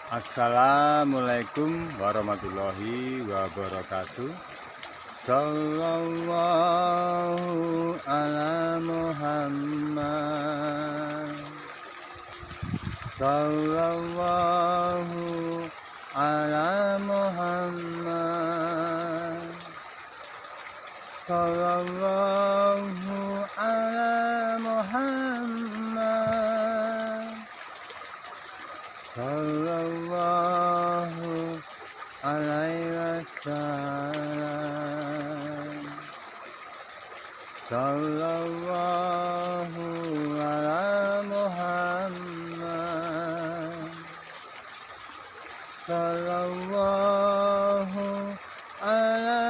Assalamualaikum warahmatullahi wabarakatuh. Sallallahu ala Muhammad. Sallallahu ala Muhammad. Sallallahu ala Muhammad. Sallallahu alaihi wasallam. Sallallahu ala Muhammad. Sallallahu ala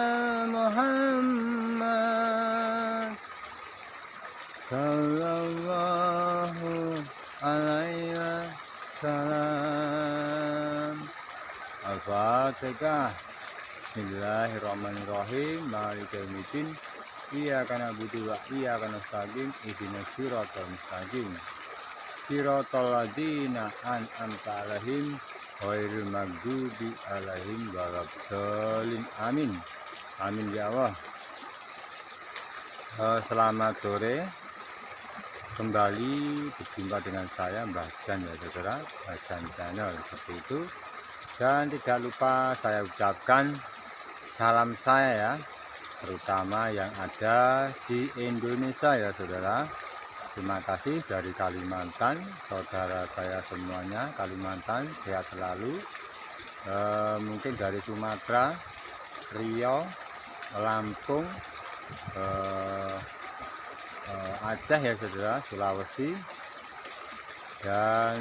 Muhammad. Sallallahu alaihi wasallam. Al-Fatihah. Bismillahirrahmanirrahim. Maliki yaumiddin. Iyyaka na'budu wa iyyaka nasta'in. Ihdinas siratal mustaqim. Siratal ladzina an'amta 'alaihim ghairil maghdubi 'alaihim waladdallin. Amin. Amin ya Allah. Selamat sore. Kembali berjumpa dengan saya Mbah Jan ya saudara, Mbah Jan Channel seperti itu. Dan tidak lupa saya ucapkan salam saya ya, terutama yang ada di Indonesia ya saudara. Terima kasih dari Kalimantan, saudara saya semuanya Kalimantan sehat selalu. Mungkin dari Sumatera, Riau, Lampung, Aceh ya saudara, Sulawesi, dan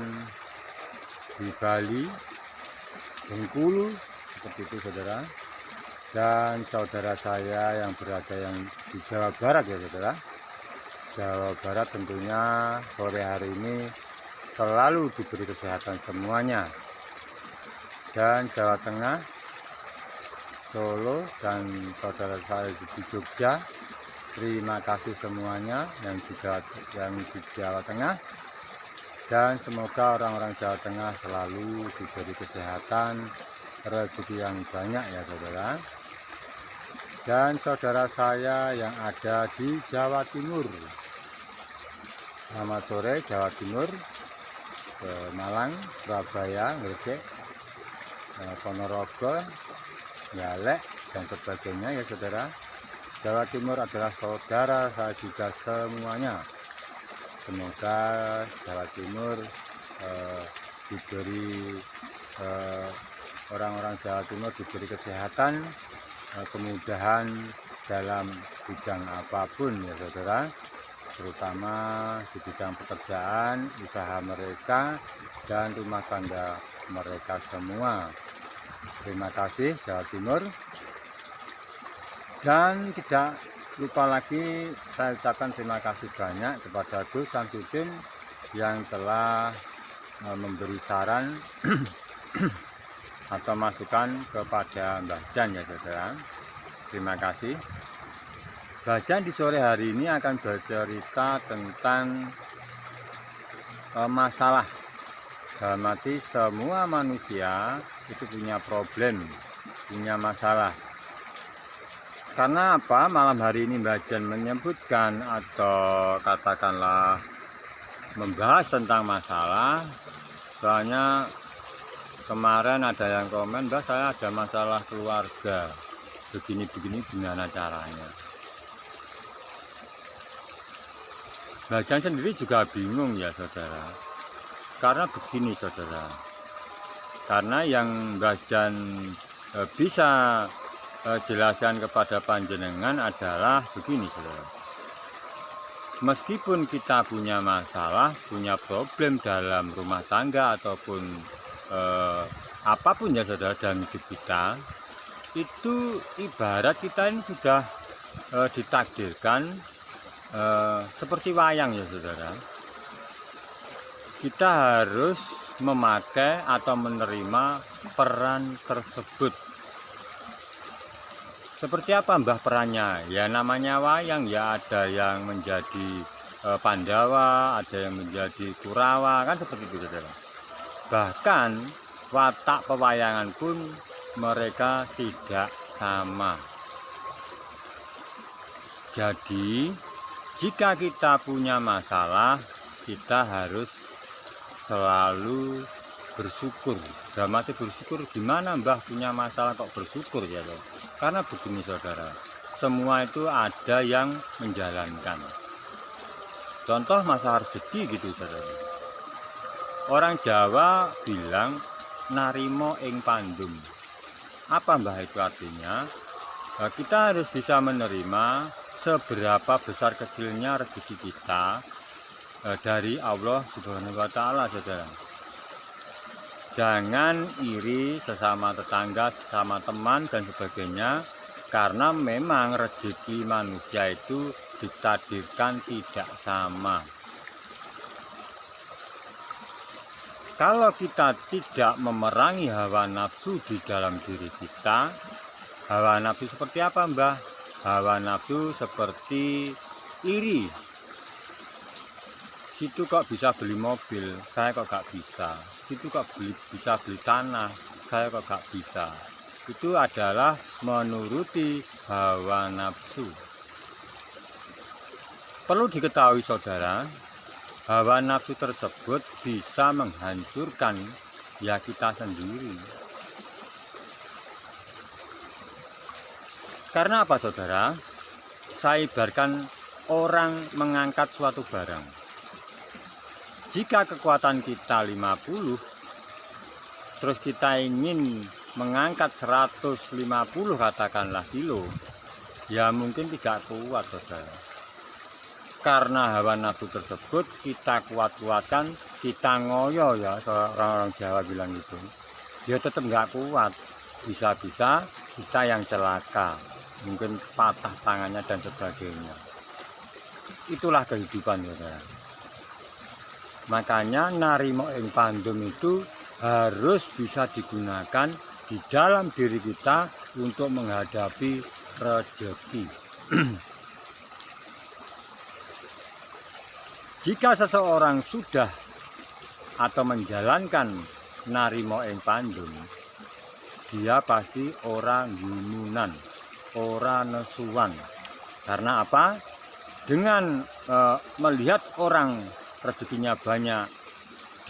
di Bali, Bengkulu seperti itu saudara. Dan saudara saya yang berada yang di Jawa Barat ya saudara, Jawa Barat tentunya sore hari ini selalu diberi kesehatan semuanya. Dan Jawa Tengah, Solo, dan saudara saya di Jogja, terima kasih semuanya yang di Jawa Tengah. Dan semoga orang-orang Jawa Tengah selalu diberi kesehatan, rezeki yang banyak ya saudara. Dan saudara saya yang ada di Jawa Timur, selamat sore Jawa Timur, ke Malang, Surabaya, Gresik, Ponorogo, Yalek, dan sebagainya ya saudara. Jawa Timur adalah saudara saya juga semuanya. Semoga Jawa Timur diberi orang-orang Jawa Timur diberi kesehatan, kemudahan dalam bidang apapun ya saudara, terutama di bidang pekerjaan, usaha mereka, dan rumah tangga mereka semua. Terima kasih Jawa Timur. Dan tidak lupa lagi saya ucapkan terima kasih banyak kepada Gus Samsudin yang telah memberi saran atau masukan kepada Mbah Jan ya saudara. Terima kasih. Mbah Jan di sore hari ini akan bercerita tentang masalah. Dalam arti semua manusia itu punya problem, punya masalah. Karena apa? Malam hari ini Mbah Jan menyebutkan atau katakanlah membahas tentang masalah. Soalnya kemarin ada yang komen, Mbah saya ada masalah keluarga, begini-begini gimana caranya. Mbah Jan sendiri juga bingung ya saudara. Karena begini saudara, karena yang Mbah Jan bisa jelaskan kepada panjenengan adalah begini saudara. Meskipun kita punya masalah, punya problem dalam rumah tangga ataupun apapun ya saudara dalam hidup kita, itu ibarat kita ini sudah ditakdirkan seperti wayang ya saudara. Kita harus memakai atau menerima peran tersebut. Seperti apa Mbah perannya? Ya namanya wayang ya, ada yang menjadi Pandawa, ada yang menjadi Kurawa, kan seperti itu saudara. Bahkan watak pewayangan pun mereka tidak sama. Jadi jika kita punya masalah, kita harus selalu bersyukur. Dalam arti bersyukur gimana Mbah punya masalah kok bersyukur ya loh. Karena begini saudara, semua itu ada yang menjalankan. Contoh masalah rezeki gitu saudara. Orang Jawa bilang narimo ing pandum. Apa Mbah itu artinya? Kita harus bisa menerima seberapa besar kecilnya rezeki kita dari Allah Subhanahu wa Ta'ala, saudara. Jangan iri sesama tetangga, sesama teman dan sebagainya, karena memang rezeki manusia itu ditakdirkan tidak sama. Kalau kita tidak memerangi hawa nafsu di dalam diri kita, hawa nafsu seperti apa Mbah? Hawa nafsu seperti iri. Situ kok bisa beli mobil, saya kok gak bisa. Situ kok bisa beli tanah, saya kok gak bisa. Itu adalah menuruti hawa nafsu. Perlu diketahui saudara, hawa nafsu tersebut bisa menghancurkan ya kita sendiri. Karena apa saudara? Saya ibaratkan orang mengangkat suatu barang. Jika kekuatan kita 50, terus kita ingin mengangkat 150 katakanlah kilo, ya mungkin tidak kuat saudara. Karena hawa nafsu tersebut kita kuat-kuatkan, kita ngoyo ya, orang-orang Jawa bilang gitu. Dia tetap nggak kuat, bisa-bisa kita yang celaka, mungkin patah tangannya dan sebagainya. Itulah kehidupan saudara. Makanya narimo ing pandum itu harus bisa digunakan di dalam diri kita untuk menghadapi rezeki. Jika seseorang sudah atau menjalankan narimo ing pandum, dia pasti orang yumunan, orang nesuan. Karena apa? Dengan melihat orang rezekinya banyak,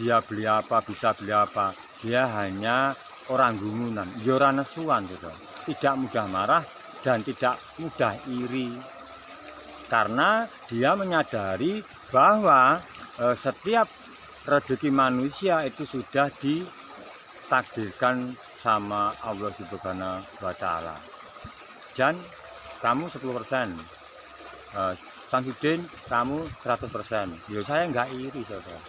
dia beli apa, bisa beli apa, dia hanya orang gumunan, orang nesuan gitu. Tidak mudah marah dan tidak mudah iri. Karena dia menyadari bahwa setiap rezeki manusia itu sudah ditakdirkan sama Allah Subhanahu wa Ta'ala. Dan kamu 10%, Samsudin kamu 100%. Ya saya nggak iri saudara.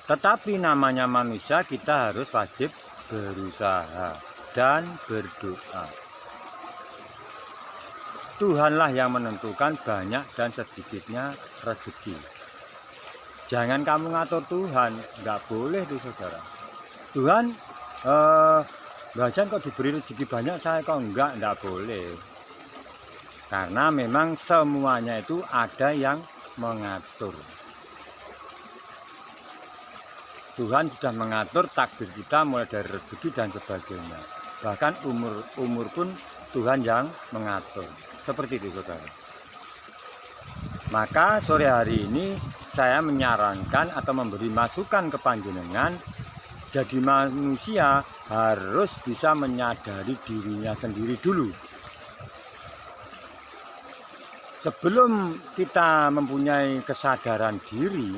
Tetapi namanya manusia, kita harus wajib berusaha dan berdoa. Tuhanlah yang menentukan banyak dan sedikitnya rezeki. Jangan kamu ngatur Tuhan, nggak boleh tuh saudara. Tuhan, bagian kok diberi rezeki banyak, saya kok nggak boleh. Karena memang semuanya itu ada yang mengatur. Tuhan sudah mengatur takdir kita mulai dari rezeki dan sebagainya. Bahkan umur pun Tuhan yang mengatur. Seperti itu saudara. Maka sore hari ini saya menyarankan atau memberi masukan ke panjenengan, jadi manusia harus bisa menyadari dirinya sendiri dulu. Sebelum kita mempunyai kesadaran diri,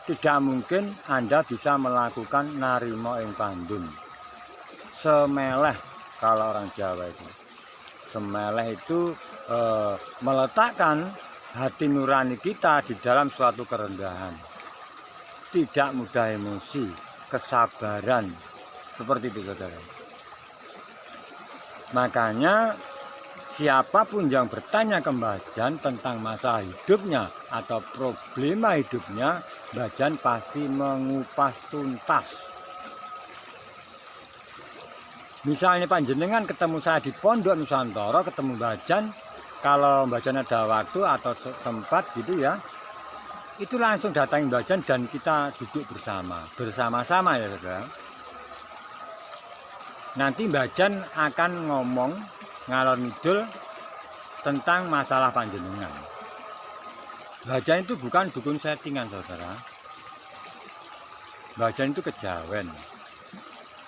tidak mungkin Anda bisa melakukan narimo ing pandum. Semeleh kalau orang Jawa itu. Semeleh itu meletakkan hati nurani kita di dalam suatu kerendahan. Tidak mudah emosi, kesabaran. Seperti itu saudara. Makanya siapapun yang bertanya ke Mbah Jan tentang masa hidupnya atau problema hidupnya, Mbah Jan pasti mengupas tuntas. Misalnya panjenengan ketemu saya di Pondok Nusantara, ketemu Mbah Jan, kalau Mbah Jan ada waktu atau sempat gitu ya, itu langsung datangi Mbah Jan dan kita duduk bersama-sama ya saudara. Nanti Mbah Jan akan ngomong ngalor ngidul tentang masalah panjenengan. Mbah Jan itu bukan dukun settingan saudara. Mbah Jan itu kejawen.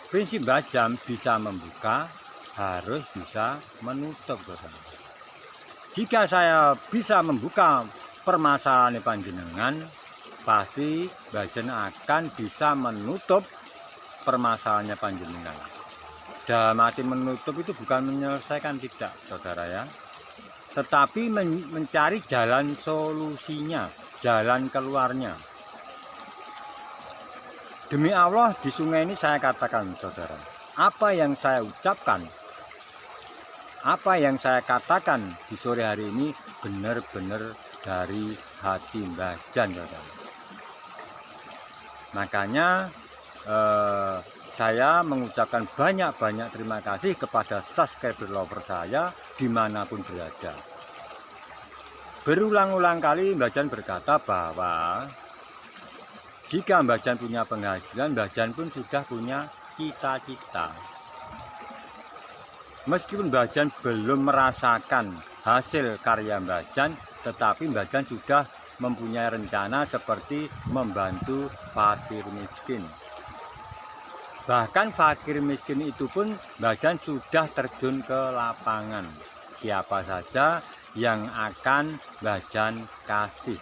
Prinsip Mbah Jan bisa membuka, harus bisa menutup saudara. Jika saya bisa membuka permasalahan panjenengan, pasti Mbah Jan akan bisa menutup permasalahannya panjenengan. Dalam arti menutup itu bukan menyelesaikan, tidak saudara ya, tetapi mencari jalan solusinya, jalan keluarnya. Demi Allah, di sungai ini saya katakan saudara, apa yang saya ucapkan, apa yang saya katakan di sore hari ini benar-benar dari hati Mbah Jan saudara. Makanya saya mengucapkan banyak-banyak terima kasih kepada subscriber lover saya dimanapun berada. Berulang-ulang kali Mbah Jan berkata bahwa jika Mbah Jan punya penghasilan, Mbah Jan pun sudah punya cita-cita. Meskipun Mbah Jan belum merasakan hasil karya Mbah Jan, tetapi Mbah Jan sudah mempunyai rencana seperti membantu fakir miskin. Bahkan fakir miskin itu pun Mbah Jan sudah terjun ke lapangan. Siapa saja yang akan Mbah Jan kasih.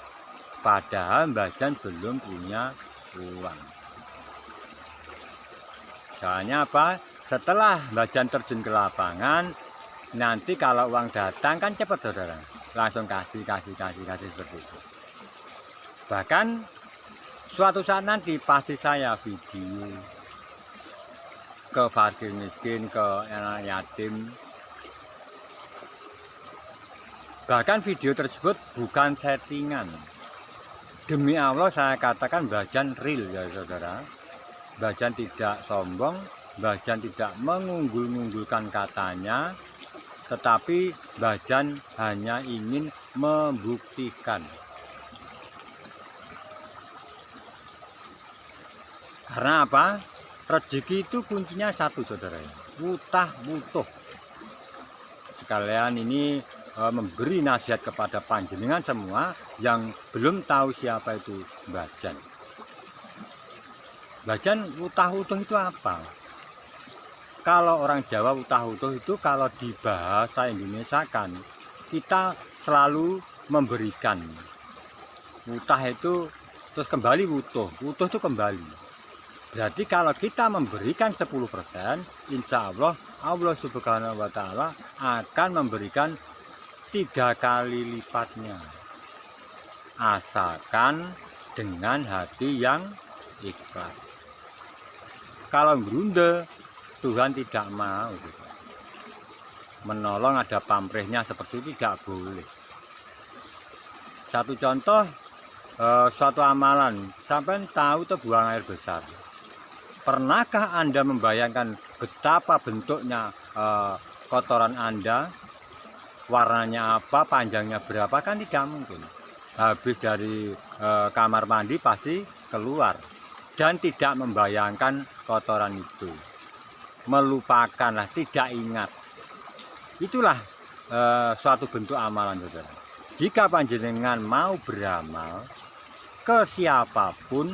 Padahal Mbah Jan belum punya uang. Soalnya apa? Setelah Mbah Jan terjun ke lapangan, nanti kalau uang datang kan cepat saudara. Langsung kasih seperti itu. Bahkan suatu saat nanti pasti saya video ke fakir miskin, ke anak yatim. Bahkan video tersebut bukan settingan. Demi Allah saya katakan Mbah Jan real ya saudara. Mbah Jan tidak sombong, Mbah Jan tidak mengunggul-unggulkan katanya, tetapi Mbah Jan hanya ingin membuktikan. Karena apa? Rezeki itu kuncinya satu saudara, utah butuh. Sekalian ini memberi nasihat kepada panjenengan semua yang belum tahu siapa itu Mbah Jan. Mbah Jan utah-utuh itu apa? Kalau orang Jawa utah-utuh itu kalau di bahasa Indonesia kan kita selalu memberikan. Utah itu terus kembali utuh itu kembali. Berarti kalau kita memberikan 10%, insya Allah Allah Subhanahu wa Ta'ala akan memberikan 3 kali lipatnya, asalkan dengan hati yang ikhlas. Kalau berunde, Tuhan tidak mau menolong, ada pamrihnya seperti itu tidak boleh. Satu contoh, suatu amalan sampai tahu itu buang air besar. Pernahkah Anda membayangkan betapa bentuknya kotoran Anda? Warnanya apa, panjangnya berapa, kan tidak mungkin. Habis dari kamar mandi pasti keluar dan tidak membayangkan kotoran itu, melupakanlah, tidak ingat. Itulah suatu bentuk amalan saudara. Jika panjenengan mau beramal ke siapapun,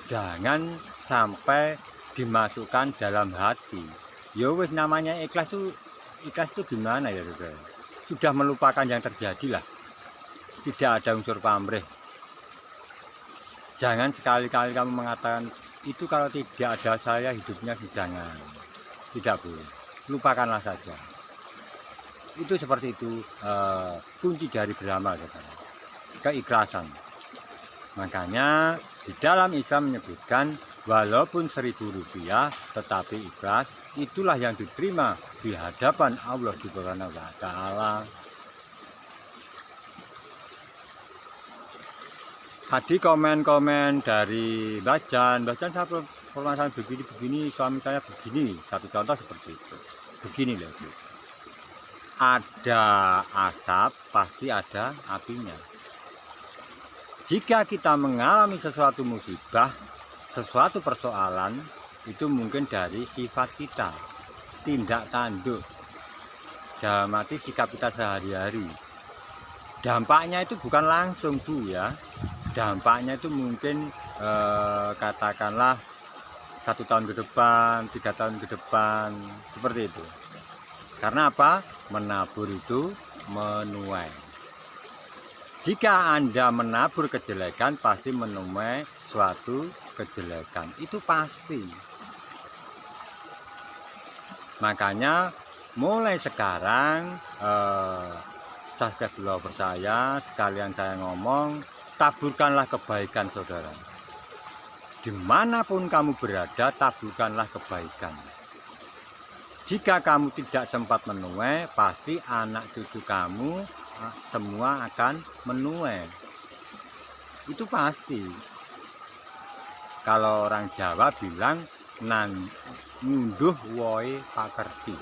jangan sampai dimasukkan dalam hati. Ya wis, namanya ikhlas itu gimana ya saudara? Sudah melupakan yang terjadi lah, tidak ada unsur pamrih. Jangan sekali-kali kamu mengatakan itu kalau tidak ada saya hidupnya jangan, tidak boleh, lupakanlah saja. Itu seperti itu kunci dari beramal saudara, keikhlasan. Makanya di dalam Islam menyebutkan walaupun 1.000 rupiah tetapi ikhlas, itulah yang diterima di hadapan Allah Subhanahu wa Ta'ala. Tadi komen-komen dari Mbah Jan saya permasalahan begini, suami saya begini. Satu contoh seperti itu. Begini loh, Bu. Ada asap, pasti ada apinya. Jika kita mengalami sesuatu musibah, sesuatu persoalan, itu mungkin dari sifat kita, tindak tanduk, dalam arti sikap kita sehari-hari. Dampaknya itu bukan langsung Bu ya, dampaknya itu mungkin katakanlah 1 tahun ke depan, 3 tahun ke depan, seperti itu. Karena apa? Menabur itu menuai. Jika Anda menabur kejelekan, pasti menuai suatu kejelekan. Itu pasti. Makanya mulai sekarang subscribe saya, sekalian saya ngomong, taburkanlah kebaikan saudara. Dimanapun kamu berada, taburkanlah kebaikan. Jika kamu tidak sempat menuai, pasti anak cucu kamu semua akan menuai. Itu pasti. Kalau orang Jawa bilang ngunduh woe pakerti.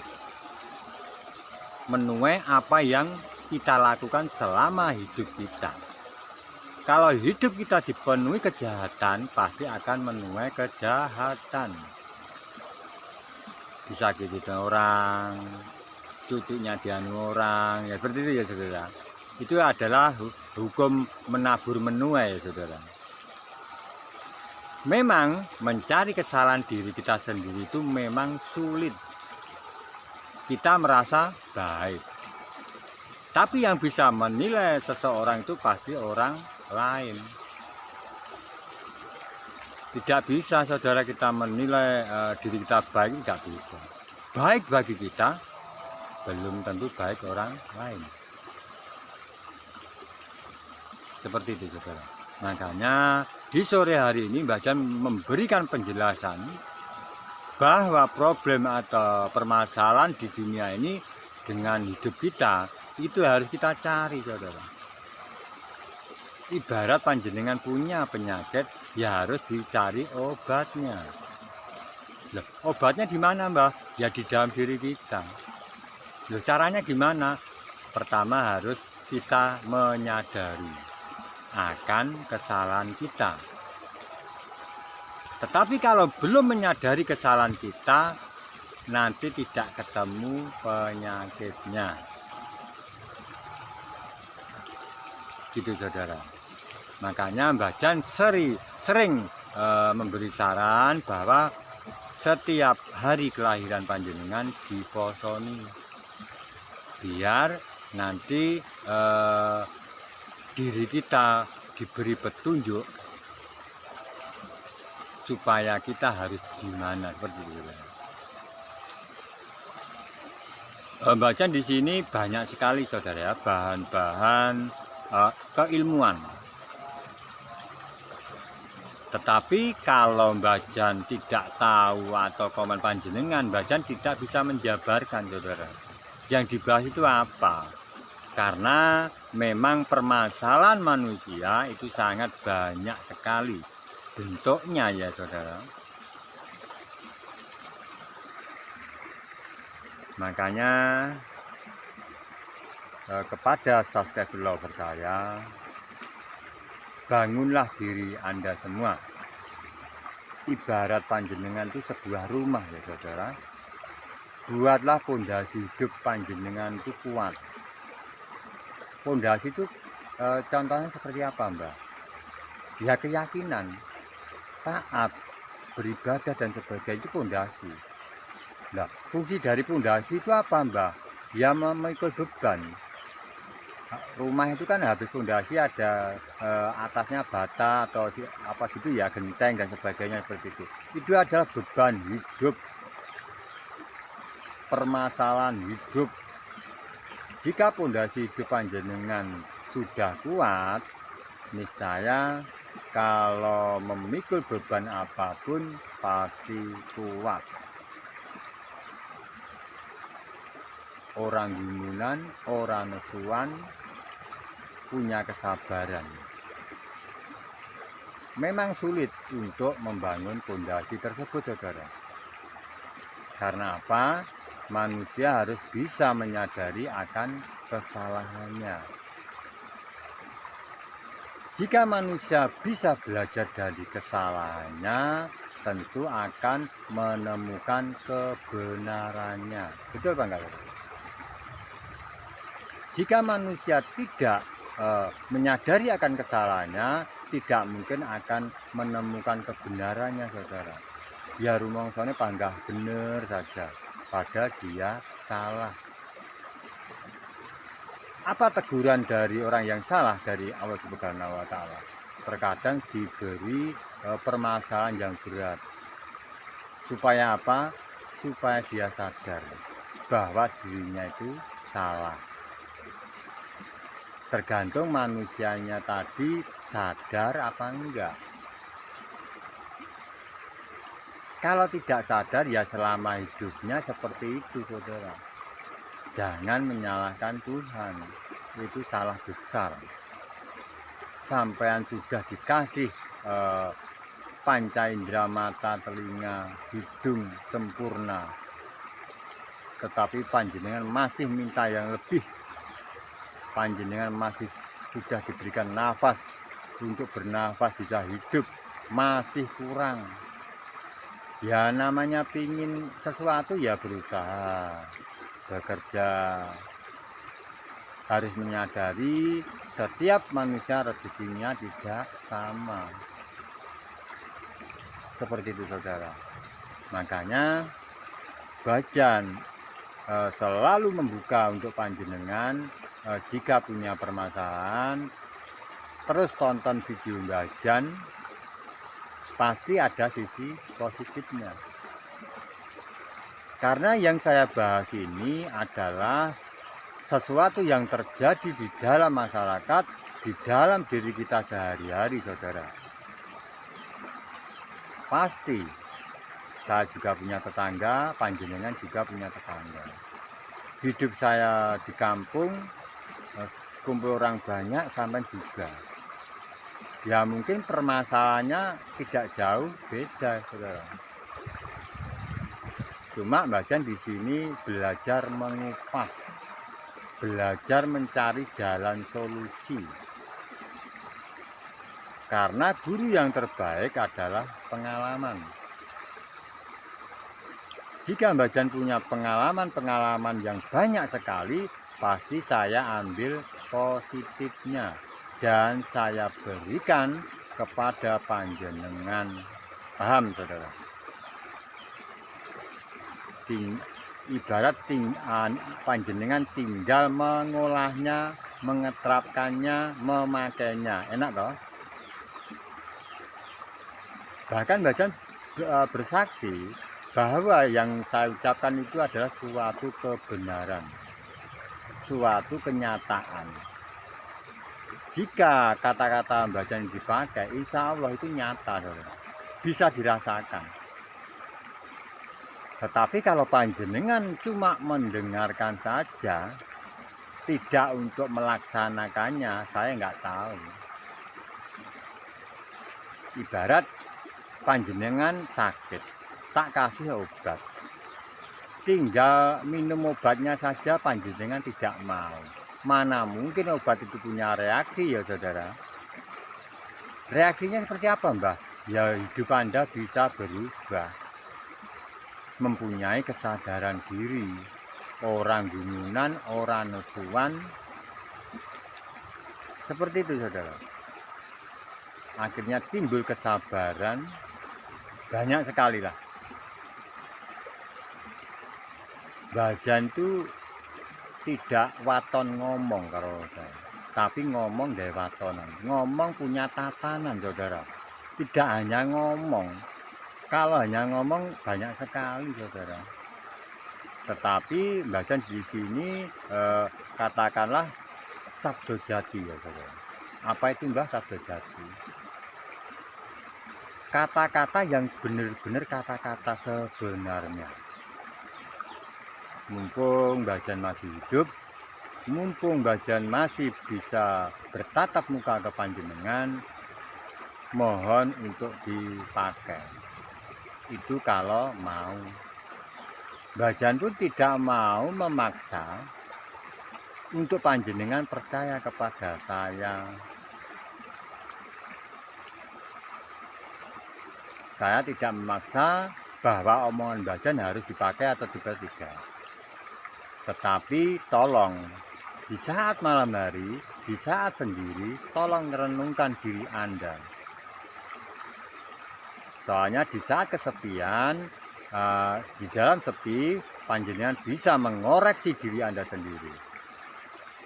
Menuai apa yang kita lakukan selama hidup kita. Kalau hidup kita dipenuhi kejahatan, pasti akan menuai kejahatan. Disakiti orang, cucunya dianu orang, ya seperti itu ya saudara. Itu adalah hukum menabur menuai ya saudara. Memang mencari kesalahan diri kita sendiri itu memang sulit. Kita merasa baik, tapi yang bisa menilai seseorang itu pasti orang lain. Tidak bisa saudara kita menilai diri kita baik, tidak bisa. Baik bagi kita belum tentu baik orang lain. Seperti itu saudara. Makanya di sore hari ini Mbah Jan memberikan penjelasan bahwa problem atau permasalahan di dunia ini dengan hidup kita itu harus kita cari saudara. Ibarat panjenengan punya penyakit, ya harus dicari obatnya. Loh, obatnya di mana Mbah? Ya di dalam diri kita. Loh, caranya gimana? Pertama harus kita menyadari akan kesalahan kita. Tetapi kalau belum menyadari kesalahan kita, nanti tidak ketemu penyakitnya. Gitu saudara. Makanya Mbah Jan sering memberi saran bahwa setiap hari kelahiran panjenengan diposoni, biar nanti diri kita diberi petunjuk supaya kita harus gimana seperti itu. Mbah Jan di sini banyak sekali saudara ya, bahan-bahan keilmuan. Tetapi kalau Mbah Jan tidak tahu atau komen panjenengan, Mbah Jan tidak bisa menjabarkan saudara. Yang dibahas itu apa? Karena memang permasalahan manusia itu sangat banyak sekali bentuknya ya saudara. Makanya kepada subscriber saya, bangunlah diri Anda semua. Ibarat panjenengan itu sebuah rumah ya saudara. Buatlah pondasi hidup panjenengan itu kuat. Pondasi itu contohnya seperti apa Mbak? Ya keyakinan, taat, beribadah dan sebagainya itu pondasi. Nah, fungsi dari pondasi itu apa Mbak? Ya memikul beban. Rumah itu kan habis fondasi ada atasnya bata atau apa gitu ya, genteng dan sebagainya seperti itu. Itu adalah beban hidup, permasalahan hidup. Jika pondasi hidup panjenengan sudah kuat, niscaya kalau memikul beban apapun pasti kuat. Orang gumunan, orang nesuan punya kesabaran. Memang sulit untuk membangun pondasi tersebut saudara. Karena apa? Manusia harus bisa menyadari akan kesalahannya. Jika manusia bisa belajar dari kesalahannya, tentu akan menemukan kebenarannya. Betul Pak? Jika manusia tidak menyadari akan kesalahannya, tidak mungkin akan menemukan kebenarannya, saudara. Ya rumongsane panggah bener saja, padahal dia salah. Apa teguran dari orang yang salah dari Allah Subhanahu wa Ta'ala? Terkadang diberi permasalahan yang berat. Supaya apa? Supaya dia sadar bahwa dirinya itu salah. Tergantung manusianya tadi sadar apa enggak. Kalau tidak sadar ya selama hidupnya seperti itu, saudara. Jangan menyalahkan Tuhan, itu salah besar. Sampean sudah dikasih panca indera mata, telinga, hidung sempurna, tetapi panjenengan masih minta yang lebih. Panjenengan masih sudah diberikan nafas untuk bernafas, bisa hidup, masih kurang. Ya namanya pingin sesuatu ya berusaha, bekerja. Harus menyadari setiap manusia rezekinya tidak sama. Seperti itu, saudara. Makanya Bajan selalu membuka untuk panjenengan. Jika punya permasalahan, terus tonton video Bajan, pasti ada sisi positifnya. Karena yang saya bahas ini adalah sesuatu yang terjadi di dalam masyarakat, di dalam diri kita sehari-hari, saudara. Pasti saya juga punya tetangga, panjenengan juga punya tetangga. Hidup saya di kampung, kumpul orang banyak, sampai juga. Ya mungkin permasalahannya tidak jauh beda, saudara. Cuma Bajan di sini belajar mengupas, belajar mencari jalan solusi. Karena guru yang terbaik adalah pengalaman. Jika Bajan punya pengalaman-pengalaman yang banyak sekali, pasti saya ambil positifnya dan saya berikan kepada panjenengan. Paham, saudara? Ibarat panjenengan tinggal mengolahnya, mengeterapkannya, memakainya. Enak toh? Bahkan Bajan bersaksi bahwa yang saya ucapkan itu adalah suatu kebenaran, suatu kenyataan. Jika kata-kata Bajan dipakai, insya Allah itu nyata, saudara. Bisa dirasakan. Tetapi kalau panjenengan cuma mendengarkan saja, tidak untuk melaksanakannya, saya nggak tahu. Ibarat panjenengan sakit, tak kasih obat, tinggal minum obatnya saja panjenengan tidak mau. Mana mungkin obat itu punya reaksi, ya saudara. Reaksinya seperti apa, Mbah? Ya hidup Anda bisa berubah, mempunyai kesadaran diri. Orang gununan, orang nesuan, seperti itu, saudara. Akhirnya timbul kesabaran, banyak sekali lah. Bajan itu tidak waton ngomong kalau saya, tapi ngomong dari watonan. Ngomong punya tatanan, saudara. Tidak hanya ngomong. Kalau hanya ngomong banyak sekali, saudara. Tetapi Bajan di sini katakanlah sabdo jati, ya saudara. Apa itu, Mbah, sabdo jati? Kata-kata yang benar-benar kata-kata sebenarnya. Mumpung Bajan masih hidup, mumpung Bajan masih bisa bertatap muka ke panjenengan, mohon untuk dipakai. Itu kalau mau. Bajan pun tidak mau memaksa untuk panjenengan percaya kepada saya. saya tidak memaksa bahwa omongan Mbah Jan harus dipakai atau tidak. Tetapi tolong di saat malam hari, di saat sendiri, tolong renungkan diri Anda. Soalnya di saat kesepian, di dalam sepi, panjenengan bisa mengoreksi diri Anda sendiri.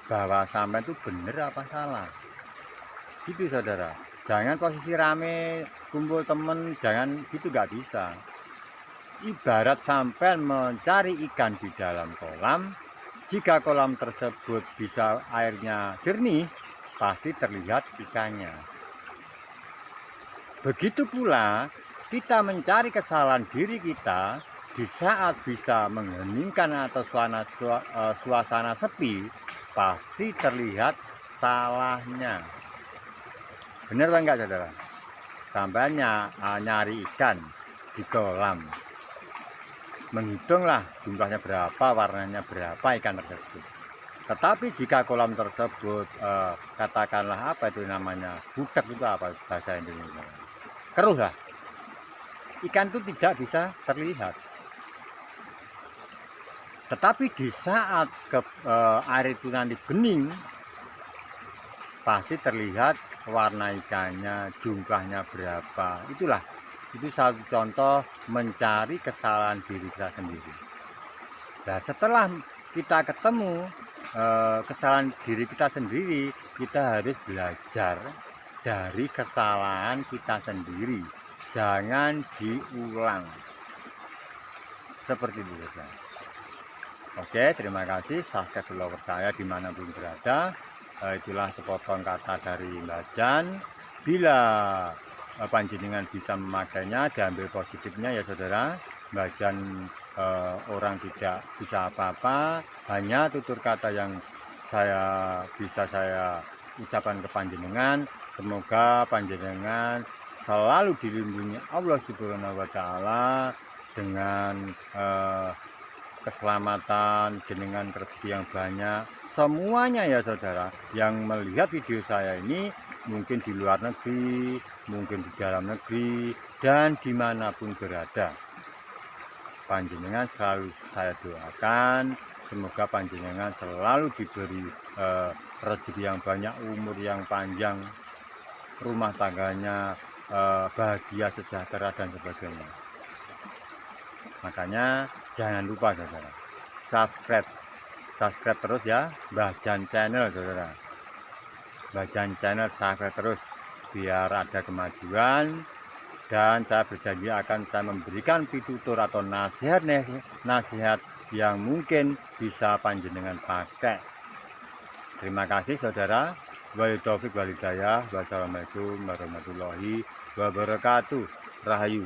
Bahwa sampai itu benar apa salah. Gitu saudara. Jangan posisi rame, kumpul temen, jangan gitu, nggak bisa. Ibarat sampai mencari ikan di dalam kolam, jika kolam tersebut bisa airnya jernih, pasti terlihat ikannya. Begitu pula kita mencari kesalahan diri kita di saat bisa mengheningkan atau suasana sepi, pasti terlihat salahnya. Benar apa enggak saudara? Sampai nyari ikan di kolam, menghitunglah jumlahnya berapa, warnanya berapa ikan tersebut. Tetapi jika kolam tersebut katakanlah apa itu namanya, budak, itu apa bahasa Indonesia, keruh lah, ikan itu tidak bisa terlihat. Tetapi di saat air itu nanti bening, pasti terlihat warna ikannya, jumlahnya berapa. Itu satu contoh mencari kesalahan diri kita sendiri. Nah, setelah kita ketemu kesalahan diri kita sendiri, kita harus belajar dari kesalahan kita sendiri. Jangan diulang. Seperti itu saja. Oke, terima kasih subscribe follower saya dimanapun berada. Itulah sepotong kata dari Mbah Jan. Bila panjenengan bisa memakainya, diambil positifnya ya saudara. Mbah Jan orang tidak bisa apa-apa, hanya tutur kata yang bisa saya ucapkan ke panjenengan. Semoga panjenengan selalu dilindungi Allah Subhanahu wa Ta'ala dengan keselamatan, dengan rezeki yang banyak. Semuanya ya saudara, yang melihat video saya ini mungkin di luar negeri, mungkin di dalam negeri, dan dimanapun berada, panjenengan selalu saya doakan, semoga panjenengan selalu diberi rezeki yang banyak, umur yang panjang, rumah tangganya bahagia, sejahtera, dan sebagainya. Makanya jangan lupa saudara, subscribe terus ya Mbah Jan Channel saudara. Mbah Jan Channel subscribe terus biar ada kemajuan, dan saya berjanji akan saya memberikan pitutur atau nasihat yang mungkin bisa panjenengan pakai. Terima kasih saudara. Wabillahi taufiq wal hidayah. Wassalamualaikum warahmatullahi wabarakatuh. Rahayu.